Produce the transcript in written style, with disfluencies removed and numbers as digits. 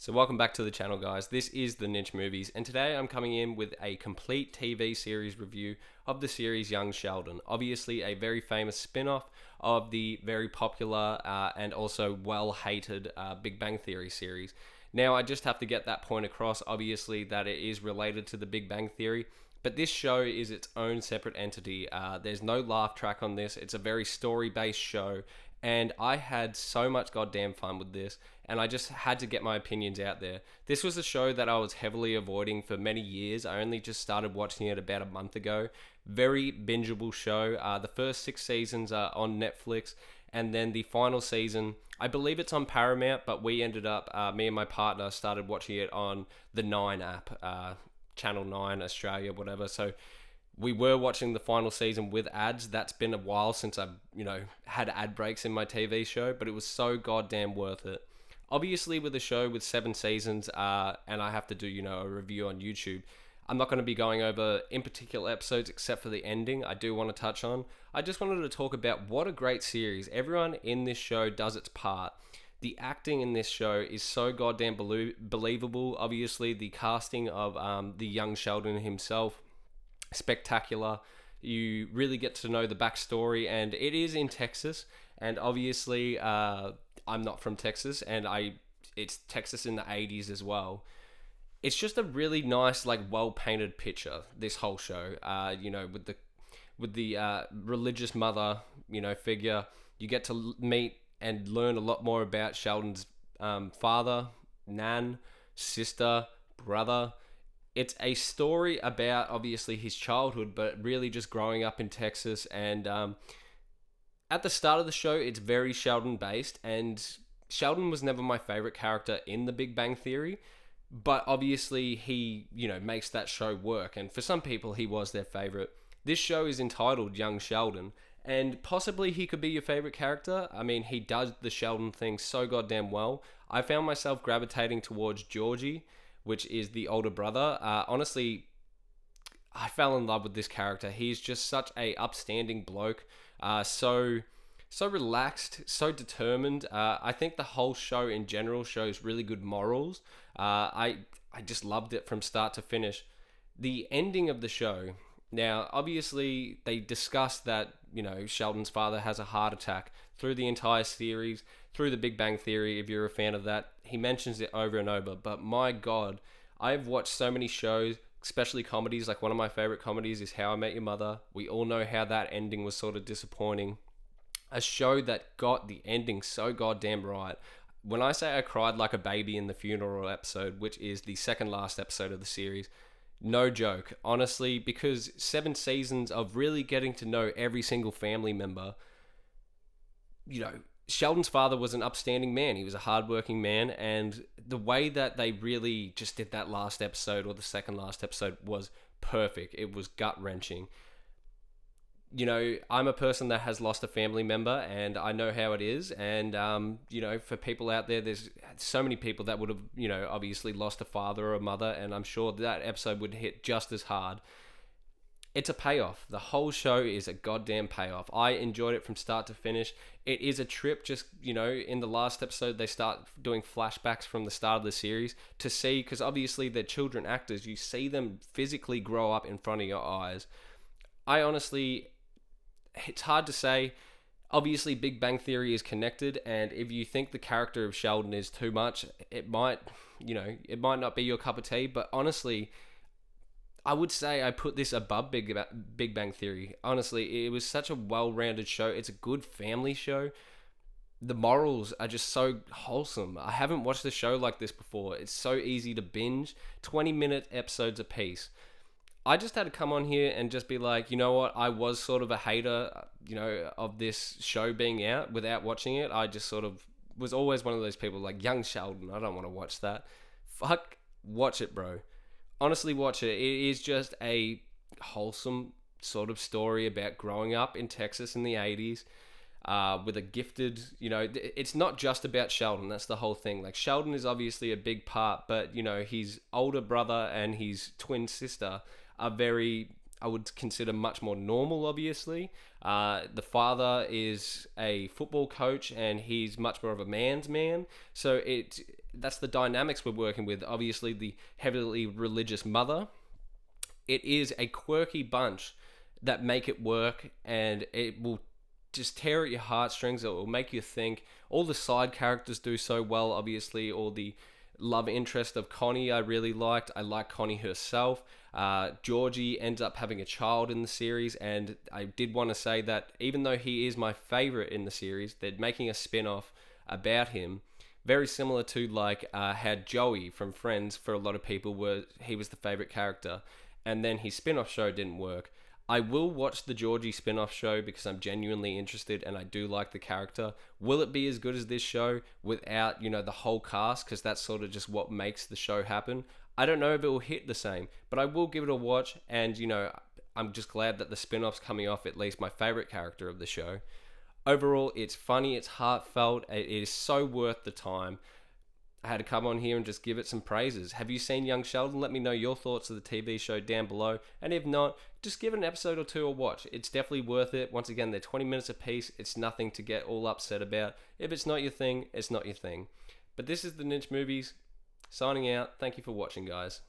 So welcome back to the channel, guys. This is the Niche Movies, and today I'm coming in with a complete TV series review of the series Young Sheldon. Obviously a very famous spin-off of the very popular and also well-hated Big Bang Theory series. Now I just have to get that point across, obviously, that it is related to the Big Bang Theory, but this show is its own separate entity. There's no laugh track on this. It's a very story-based show, and I had so much goddamn fun with this, and I just had to get my opinions out there. This was a show that I was heavily avoiding for many years. I only just started watching it about a month ago. Very bingeable show. The first 6 seasons are on Netflix, and then the final season, I believe it's on Paramount, but we ended up, me and my partner started watching it on the 9 app, Channel 9 Australia, whatever. So we were watching the final season with ads. That's been a while since I've, had ad breaks in my TV show, but it was so goddamn worth it. Obviously, with a show with 7 seasons, and I have to do, a review on YouTube, I'm not going to be going over in particular episodes except for the ending I do want to touch on. I just wanted to talk about what a great series. Everyone in this show does its part. The acting in this show is so goddamn believable. Obviously, the casting of the young Sheldon himself, spectacular. You really get to know the backstory, and it is in Texas, and obviously I'm not from Texas, and it's Texas in the 80s as well. It's just a really nice, well painted picture, this whole show. With the religious mother, figure. You get to meet and learn a lot more about Sheldon's father, nan, sister, brother. It's a story about, obviously, his childhood, but really just growing up in Texas. And at the start of the show, it's very Sheldon-based, and Sheldon was never my favorite character in The Big Bang Theory, but obviously he, makes that show work, and for some people, he was their favorite. This show is entitled Young Sheldon, and possibly he could be your favorite character. I mean, he does the Sheldon thing so goddamn well. I found myself gravitating towards Georgie, which is the older brother. Honestly, I fell in love with this character. He's just such a upstanding bloke. So relaxed, so determined. I think the whole show in general shows really good morals. I just loved it from start to finish. The ending of the show. Now, obviously, they discussed that, Sheldon's father has a heart attack through the entire series, through the Big Bang Theory, if you're a fan of that. He mentions it over and over, but my God, I've watched so many shows, especially comedies. Like, one of my favorite comedies is How I Met Your Mother. We all know how that ending was sort of disappointing. A show that got the ending so goddamn right. When I say I cried like a baby in the funeral episode, which is the second last episode of the series, no joke, honestly, because 7 seasons of really getting to know every single family member. Sheldon's father was an upstanding man. He was a hardworking man, and the way that they really just did that last episode, or the second last episode, was perfect. It was gut-wrenching. I'm a person that has lost a family member, and I know how it is. And, for people out there, there's so many people that would have, obviously lost a father or a mother, and I'm sure that episode would hit just as hard. It's a payoff. The whole show is a goddamn payoff. I enjoyed it from start to finish. It is a trip. Just, in the last episode, they start doing flashbacks from the start of the series to see, because obviously they're children actors. You see them physically grow up in front of your eyes. It's hard to say. Obviously, Big Bang Theory is connected, and if you think the character of Sheldon is too much, it might not be your cup of tea, but honestly, I would say I put this above Big Bang Theory. Honestly, it was such a well-rounded show. It's a good family show. The morals are just so wholesome. I haven't watched a show like this before. It's so easy to binge. 20-minute episodes a piece. I just had to come on here and just be like, you know what? I was sort of a hater, of this show being out without watching it. I just sort of was always one of those people like, Young Sheldon, I don't want to watch that. Fuck, watch it, bro. Honestly, watch it. It is just a wholesome sort of story about growing up in Texas in the 80s with a gifted, it's not just about Sheldon. That's the whole thing. Like, Sheldon is obviously a big part, but, his older brother and his twin sister are very, I would consider, much more normal, obviously. The father is a football coach, and he's much more of a man's man. So that's the dynamics we're working with. Obviously, the heavily religious mother. It is a quirky bunch that make it work, and it will just tear at your heartstrings. It will make you think. All the side characters do so well. Obviously, all the love interest of Connie I really liked. I like Connie herself. Georgie ends up having a child in the series, and I did want to say that even though he is my favorite in the series, they're making a spin-off about him, very similar to like had Joey from Friends for a lot of people, where he was the favorite character, and then his spin-off show didn't work. I will watch the Georgie spin-off show because I'm genuinely interested and I do like the character. Will it be as good as this show without, the whole cast? Because that's sort of just what makes the show happen. I don't know if it will hit the same, but I will give it a watch, and, I'm just glad that the spin-off's coming off at least my favorite character of the show. Overall, it's funny, it's heartfelt, it is so worth the time. I had to come on here and just give it some praises. Have you seen Young Sheldon? Let me know your thoughts of the TV show down below. And if not, just give it an episode or two a watch. It's definitely worth it. Once again, they're 20 minutes a piece. It's nothing to get all upset about. If it's not your thing, it's not your thing. But this is the Niche Movies. Signing out. Thank you for watching, guys.